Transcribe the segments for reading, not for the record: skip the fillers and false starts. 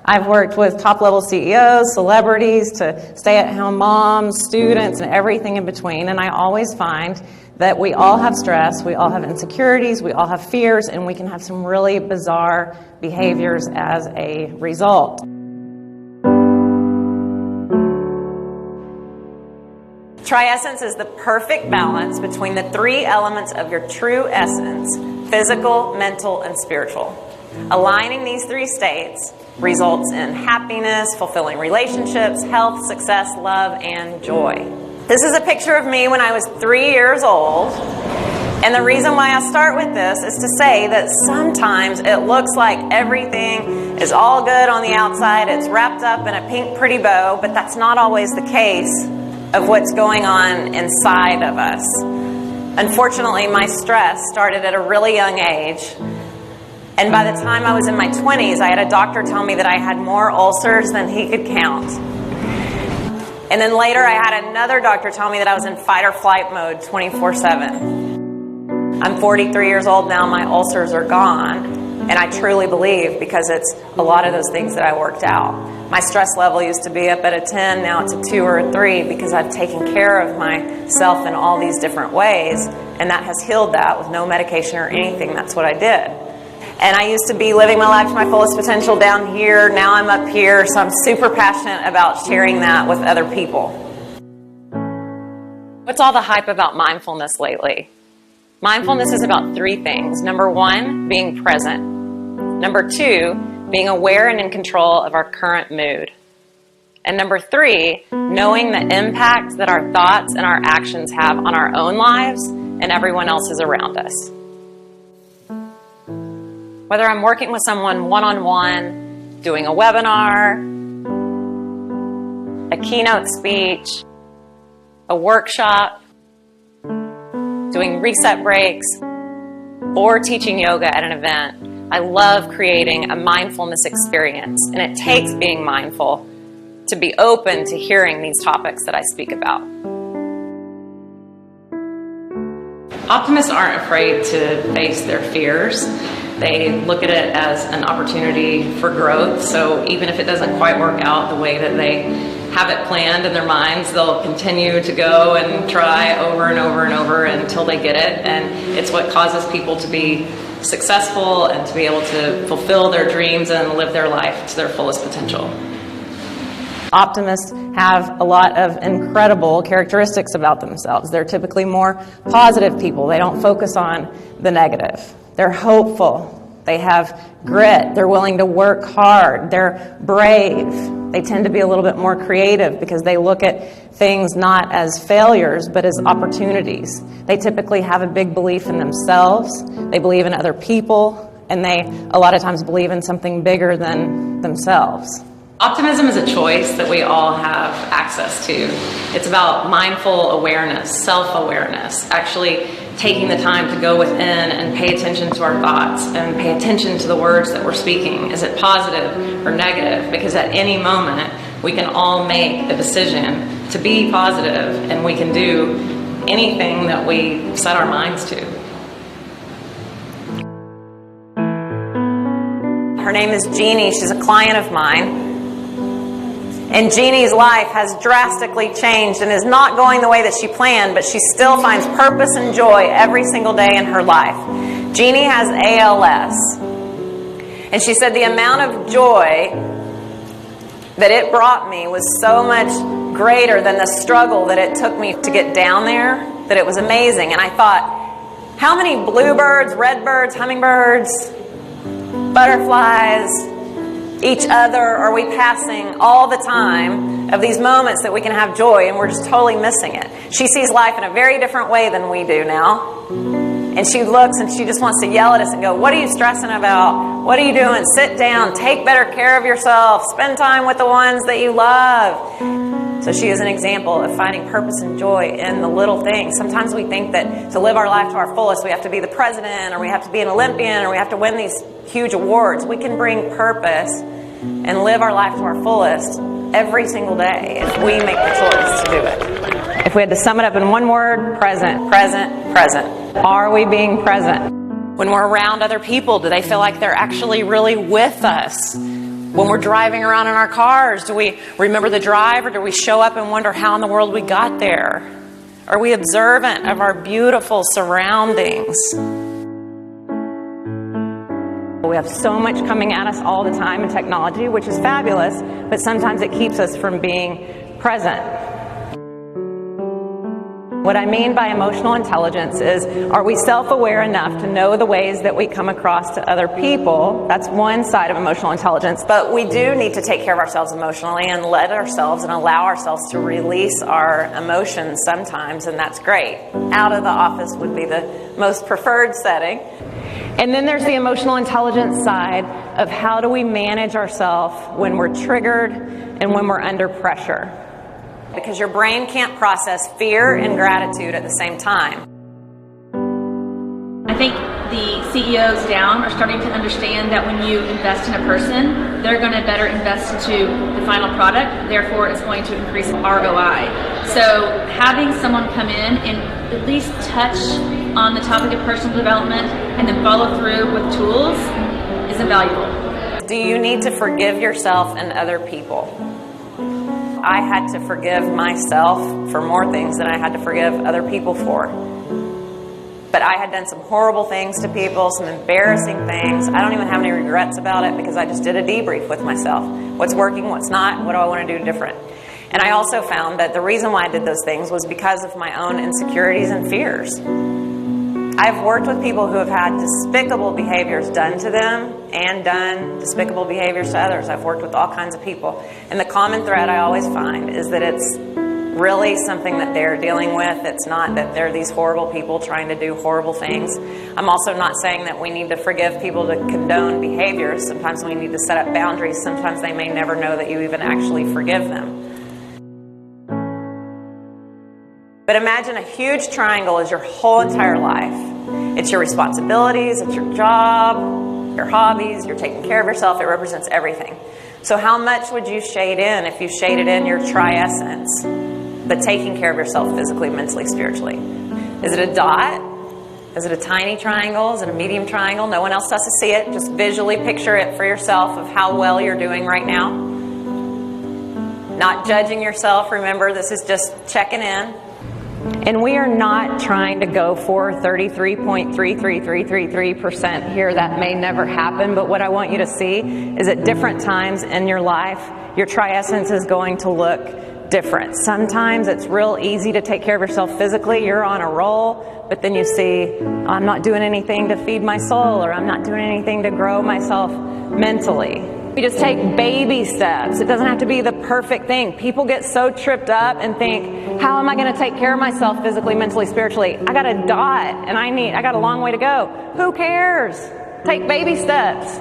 I've worked with top-level CEOs, celebrities, to stay-at-home moms, students, and everything in between. And I always find that we all have stress, we all have insecurities, we all have fears, and we can have some really bizarre behaviors as a result. Triessence is the perfect balance between the three elements of your true essence: physical, mental, and spiritual. Aligning these three states results in happiness, fulfilling relationships, health, success, love, and joy. This is a picture of me when I was 3 years old. And the reason why I start with this is to say that sometimes it looks like everything is all good on the outside, it's wrapped up in a pink pretty bow, but that's not always the case of what's going on inside of us. Unfortunately, my stress started at a really young age. And by the time I was in my 20s, I had a doctor tell me that I had more ulcers than he could count. And then later I had another doctor tell me that I was in fight or flight mode 24/7. I'm 43 years old now, my ulcers are gone. And I truly believe, because it's a lot of those things that I worked out. My stress level used to be up at a 10, now it's a 2 or a 3, because I've taken care of myself in all these different ways. And that has healed that with no medication or anything. That's what I did. And I used to be living my life to my fullest potential down here. Now I'm up here, so I'm super passionate about sharing that with other people. What's all the hype about mindfulness lately? Mindfulness is about three things. Number one, being present. Number two, being aware and in control of our current mood. And number three, knowing the impact that our thoughts and our actions have on our own lives and everyone else's around us. Whether I'm working with someone one-on-one, doing a webinar, a keynote speech, a workshop, doing reset breaks, or teaching yoga at an event, I love creating a mindfulness experience. And it takes being mindful to be open to hearing these topics that I speak about. Optimists aren't afraid to face their fears. They look at it as an opportunity for growth. So even if it doesn't quite work out the way that they have it planned in their minds, they'll continue to go and try over and over and over until they get it. And it's what causes people to be successful and to be able to fulfill their dreams and live their life to their fullest potential. Optimists have a lot of incredible characteristics about themselves. They're typically more positive people. They don't focus on the negative. They're hopeful. They have grit. They're willing to work hard. They're brave. They tend to be a little bit more creative because they look at things not as failures, but as opportunities. They typically have a big belief in themselves. They believe in other people, and they a lot of times believe in something bigger than themselves. Optimism is a choice that we all have access to. It's about mindful awareness, self-awareness, actually taking the time to go within and pay attention to our thoughts and pay attention to the words that we're speaking. Is it positive or negative? Because at any moment, we can all make a decision to be positive, and we can do anything that we set our minds to. Her name is Jeannie. She's a client of mine. And Jeannie's life has drastically changed and is not going the way that she planned, but she still finds purpose and joy every single day in her life. Jeannie has ALS. And she said the amount of joy that it brought me was so much greater than the struggle that it took me to get down there, that it was amazing. And I thought, how many bluebirds, redbirds, hummingbirds, butterflies, each other are we passing all the time of these moments that we can have joy, and we're just totally missing it. She sees life in a very different way than we do now. And she looks and she just wants to yell at us and go, what are you stressing about? What are you doing? Sit down, take better care of yourself, spend time with the ones that you love. So she is an example of finding purpose and joy in the little things. Sometimes we think that to live our life to our fullest, we have to be the president, or we have to be an Olympian, or we have to win these huge awards. We can bring purpose and live our life to our fullest every single day if we make the choice to do it. If we had to sum it up in one word, present, present, present. Are we being present? When we're around other people, do they feel like they're actually really with us? When we're driving around in our cars, do we remember the drive, or do we show up and wonder how in the world we got there? Are we observant of our beautiful surroundings? We have so much coming at us all the time in technology, which is fabulous, but sometimes it keeps us from being present. What I mean by emotional intelligence is, are we self-aware enough to know the ways that we come across to other people? That's one side of emotional intelligence. But we do need to take care of ourselves emotionally and let ourselves and allow ourselves to release our emotions sometimes, and that's great. Out of the office would be the most preferred setting. And then there's the emotional intelligence side of how do we manage ourselves when we're triggered and when we're under pressure. Because your brain can't process fear and gratitude at the same time. I think the CEOs down are starting to understand that when you invest in a person, they're going to better invest into the final product, therefore it's going to increase ROI. So having someone come in and at least touch on the topic of personal development and then follow through with tools is invaluable. Do you need to forgive yourself and other people? I had to forgive myself for more things than I had to forgive other people for. But I had done some horrible things to people, some embarrassing things. I don't even have any regrets about it because I just did a debrief with myself. What's working, what's not, what do I want to do different? And I also found that the reason why I did those things was because of my own insecurities and fears. I've worked with people who have had despicable behaviors done to them and done despicable behaviors to others. I've worked with all kinds of people. And the common thread I always find is that it's really something that they're dealing with. It's not that they're these horrible people trying to do horrible things. I'm also not saying that we need to forgive people to condone behaviors. Sometimes we need to set up boundaries. Sometimes they may never know that you even actually forgive them. But imagine a huge triangle is your whole entire life. It's your responsibilities, it's your job, your hobbies, you're taking care of yourself. It represents everything. So how much would you shade in if you shaded in your tri-essence, but taking care of yourself physically, mentally, spiritually? Is it a dot? Is it a tiny triangle? Is it a medium triangle? No one else has to see it. Just visually picture it for yourself of how well you're doing right now. Not judging yourself. Remember, this is just checking in. And we are not trying to go for 33.33333% here. That may never happen, but what I want you to see is at different times in your life, your tri-essence is going to look different. Sometimes it's real easy to take care of yourself physically. You're on a roll, but then you see, I'm not doing anything to feed my soul, or I'm not doing anything to grow myself mentally. We just take baby steps. It doesn't have to be the perfect thing. People get so tripped up and think, how am I going to take care of myself physically, mentally, spiritually? I got a dot and I got a long way to go. Who cares? Take baby steps.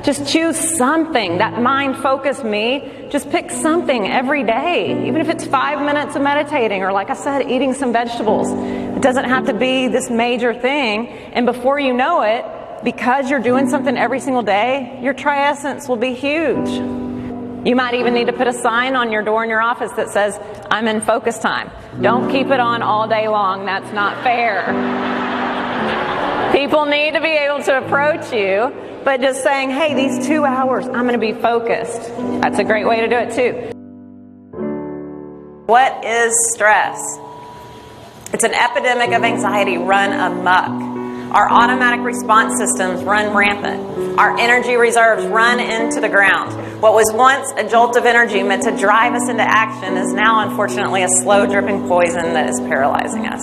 Just choose something. That mind-focused me, just pick something every day. Even if it's 5 minutes of meditating, or like I said, eating some vegetables. It doesn't have to be this major thing. And before you know it, because you're doing something every single day, your tri-essence will be huge. You might even need to put a sign on your door in your office that says, I'm in focus time. Don't keep it on all day long. That's not fair. People need to be able to approach you, but just saying, hey, these 2 hours, I'm going to be focused. That's a great way to do it too. What is stress? It's an epidemic of anxiety run amok. Our automatic response systems run rampant. Our energy reserves run into the ground. What was once a jolt of energy meant to drive us into action is now, unfortunately, a slow dripping poison that is paralyzing us.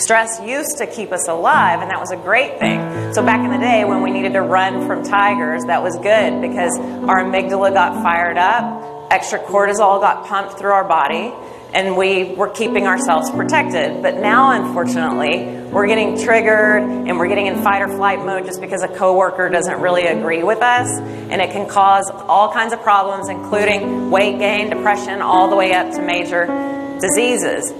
Stress used to keep us alive, and that was a great thing. So back in the day when we needed to run from tigers, that was good because our amygdala got fired up, extra cortisol got pumped through our body, and we were keeping ourselves protected. But now, unfortunately, we're getting triggered and we're getting in fight or flight mode just because a coworker doesn't really agree with us. And it can cause all kinds of problems, including weight gain, depression, all the way up to major diseases.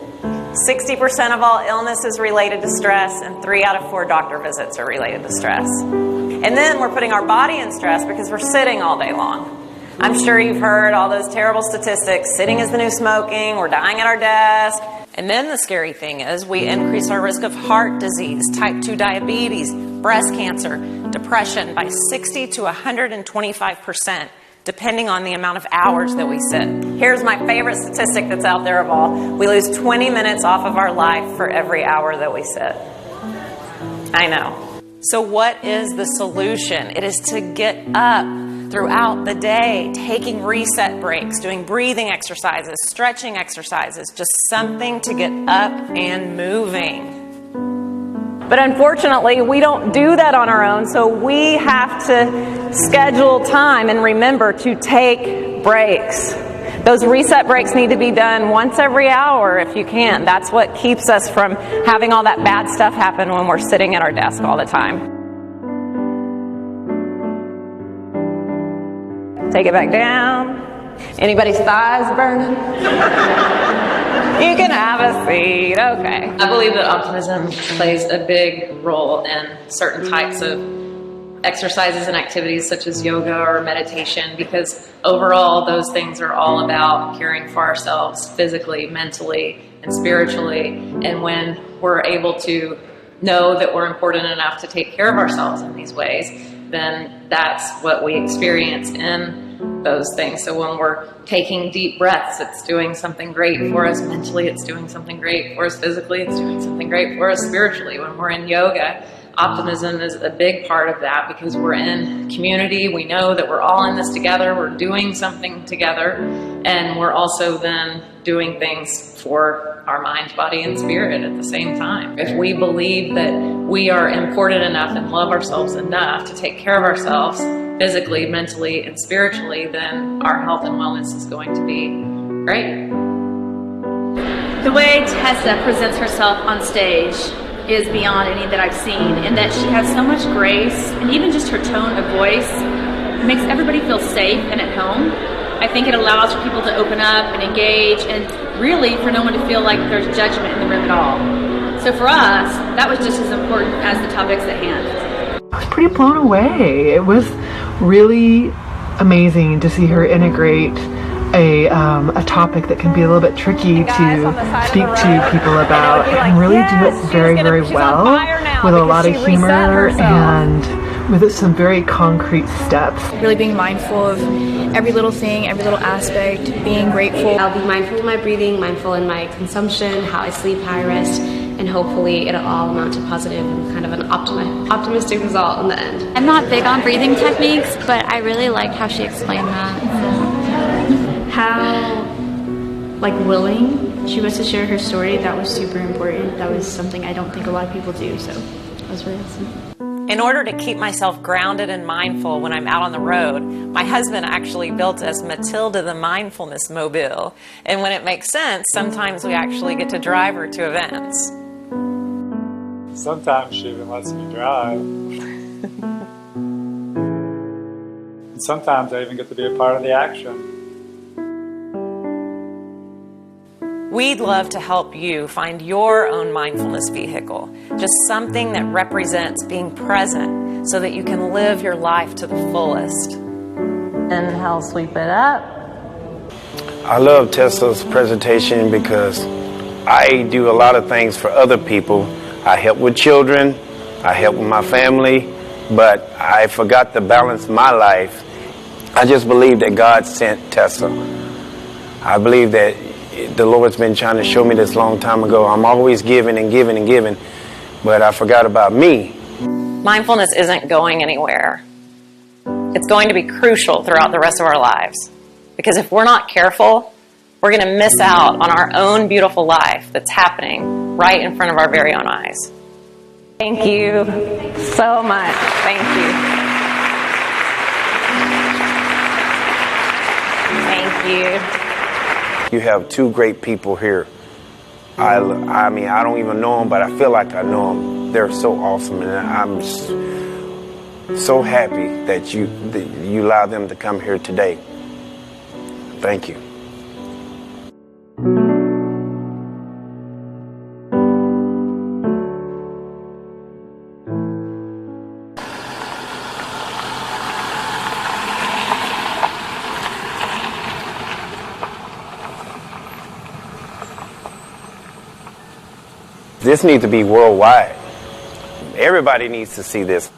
60% of all illness is related to stress, and 3 out of 4 doctor visits are related to stress. And then we're putting our body in stress because we're sitting all day long. I'm sure you've heard all those terrible statistics. Sitting is the new smoking. We're dying at our desk. And then the scary thing is we increase our risk of heart disease, type 2 diabetes, breast cancer, depression by 60 to 125%, depending on the amount of hours that we sit. Here's my favorite statistic that's out there of all. We lose 20 minutes off of our life for every hour that we sit. I know. So what is the solution? It is to get up throughout the day, taking reset breaks, doing breathing exercises, stretching exercises, just something to get up and moving. But unfortunately, we don't do that on our own, so we have to schedule time and remember to take breaks. Those reset breaks need to be done once every hour if you can. That's what keeps us from having all that bad stuff happen when we're sitting at our desk all the time. Take it back down. Anybody's thighs burning? You can have a seat. Okay. I believe that optimism plays a big role in certain types of exercises and activities such as yoga or meditation, because overall those things are all about caring for ourselves physically, mentally, and spiritually. And when we're able to know that we're important enough to take care of ourselves in these ways, then that's what we experience in those things. So when we're taking deep breaths, it's doing something great for us mentally, it's doing something great for us physically, it's doing something great for us spiritually. When we're in yoga, optimism is a big part of that, because we're in community, we know that we're all in this together, we're doing something together, and we're also then doing things for our mind, body, and spirit at the same time. If we believe that we are important enough and love ourselves enough to take care of ourselves physically, mentally, and spiritually, then our health and wellness is going to be great. The way Tessa presents herself on stage is beyond any that I've seen, in that she has so much grace, and even just her tone of voice makes everybody feel safe and at home. I think it allows for people to open up and engage, and really for no one to feel like there's judgment in the room at all. So for us, that was just as important as the topics at hand. I was pretty blown away. It was really amazing to see her integrate a topic that can be a little bit tricky to speak to people about, and really do it very, very well, with a lot of humor and with some very concrete steps. Really being mindful of every little thing, every little aspect, being grateful. I'll be mindful of my breathing, mindful in my consumption, how I sleep, how I rest, and hopefully it'll all amount to positive and kind of an optimistic result in the end. I'm not big on breathing techniques, but I really liked how she explained that. How willing she was to share her story. That was super important. That was something I don't think a lot of people do, so that was really awesome. In order to keep myself grounded and mindful when I'm out on the road, my husband actually built us Matilda the Mindfulness Mobile. And when it makes sense, sometimes we actually get to drive her to events. Sometimes she even lets me drive. And sometimes I even get to be a part of the action. We'd love to help you find your own mindfulness vehicle, just something that represents being present so that you can live your life to the fullest. Inhale, sweep it up. I love Tessa's presentation because I do a lot of things for other people. I help with children, I help with my family, but I forgot to balance my life. I just believe that God sent Tessa. I believe that the Lord's been trying to show me this long time ago. I'm always giving and giving and giving, but I forgot about me. Mindfulness isn't going anywhere. It's going to be crucial throughout the rest of our lives. Because if we're not careful, we're going to miss out on our own beautiful life that's happening right in front of our very own eyes. Thank you so much. Thank you. Thank you. You have two great people here. I mean, I don't even know them, but I feel like I know them. They're so awesome, and I'm so happy that you allowed them to come here today. Thank you. This needs to be worldwide. Everybody needs to see this.